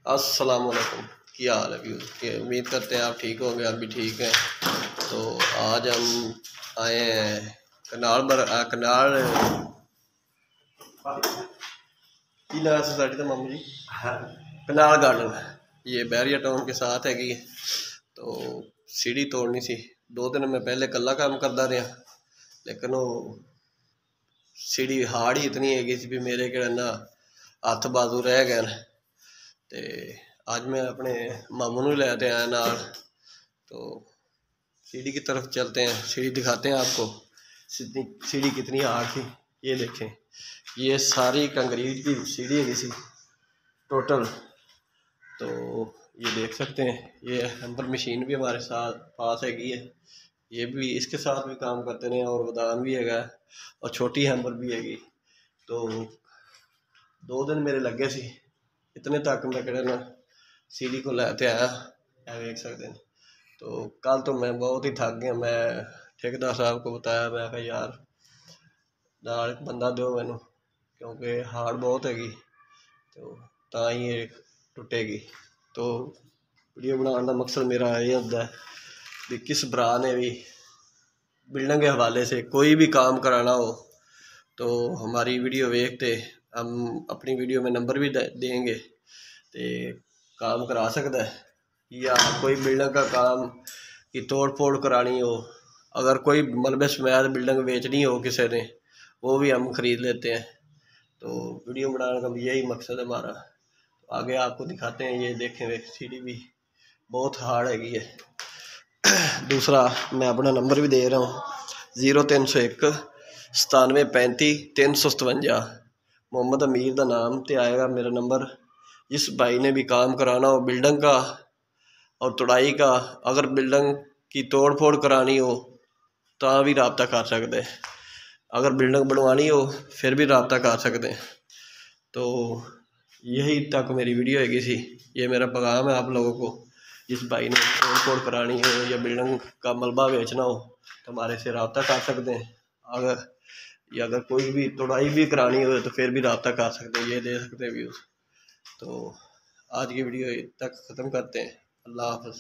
अस्सलाम वालेकुम। क्या हाल है व्यूज़ के? उम्मीद करते हैं आप ठीक होंगे, आप भी ठीक हैं। तो आज हम आए हैं कनाल की लगा सोसाइटी तो मामू जी कनाल गार्डन, ये बैरिया टाउन के साथ हैगी। तो सीढ़ी तोड़नी सी, 2 दिन मैं पहले कला काम करता रहा, लेकिन वो सीढ़ी हार्ड ही इतनी हैगी भी मेरे के ना हथ बाजू रह गए न। ते आज मैं अपने मामू नूं लैते आया नाल। तो सीढ़ी की तरफ चलते हैं, सीढ़ी दिखाते हैं आपको सीढ़ी कितनी हार्ड थी। ये देखें, ये सारी कंक्रीट की सीढ़ी है किसी टोटल। तो ये देख सकते हैं, ये हैम्पर मशीन भी हमारे साथ पास हैगी है, ये भी इसके साथ भी काम करते रहे, और गोदाम भी हैगा और छोटी हैम्पर भी हैगी। तो 2 दिन मेरे लगे सी, इतने तक मैं कहना ना सीढ़ी को लैते आया, देख सकते हैं। तो कल तो मैं बहुत ही थक गया। मैं ठेकेदार साहब को बताया, मैं कहा यार नाल बंदा दो मैनू, क्योंकि हार्ड बहुत हैगी तो ही ये टुटेगी। तो वीडियो बनाने का मकसद मेरा ये होता है कि किस भरा ने भी बिल्डिंग के हवाले से कोई भी काम कराना हो तो हमारी वीडियो देखते हम अपनी वीडियो में नंबर भी देंगे, तो काम करा सकता है। या कोई बिल्डिंग का काम की तोड़ फोड़ करानी हो, अगर कोई मलबे समेत बिल्डिंग बेचनी हो किसी ने, वो भी हम ख़रीद लेते हैं। तो वीडियो बनाने का भी यही मकसद है हमारा। तो आगे आपको दिखाते हैं, ये देखें सीढ़ी भी बहुत हार्ड हैगी है। दूसरा मैं अपना नंबर भी दे रहा हूँ, 0301 9735 357। मोहम्मद अमीर का नाम तो आएगा मेरा नंबर। जिस भाई ने भी काम कराना हो बिल्डिंग का और तोड़ाई का, अगर बिल्डिंग की तोड़ फोड़ करानी हो तो भी रब्ता कर सकते हैं, अगर बिल्डिंग बनवानी हो फिर भी रब्ता कर सकते हैं। तो यही तक मेरी वीडियो हैगी सी, ये मेरा पैगाम है आप लोगों को। जिस भाई ने तोड़ फोड़ करानी हो या बिल्डिंग का मलबा बेचना हो तो हमारे से रब्ता कर सकते हैं। अगर कोई भी तोड़ाई भी करानी हो तो फिर भी रब्ता कर सकते हैं, ये दे सकते हैं व्यूज़। तो आज की वीडियो तक ख़त्म करते हैं। अल्लाह हाफ़िज़।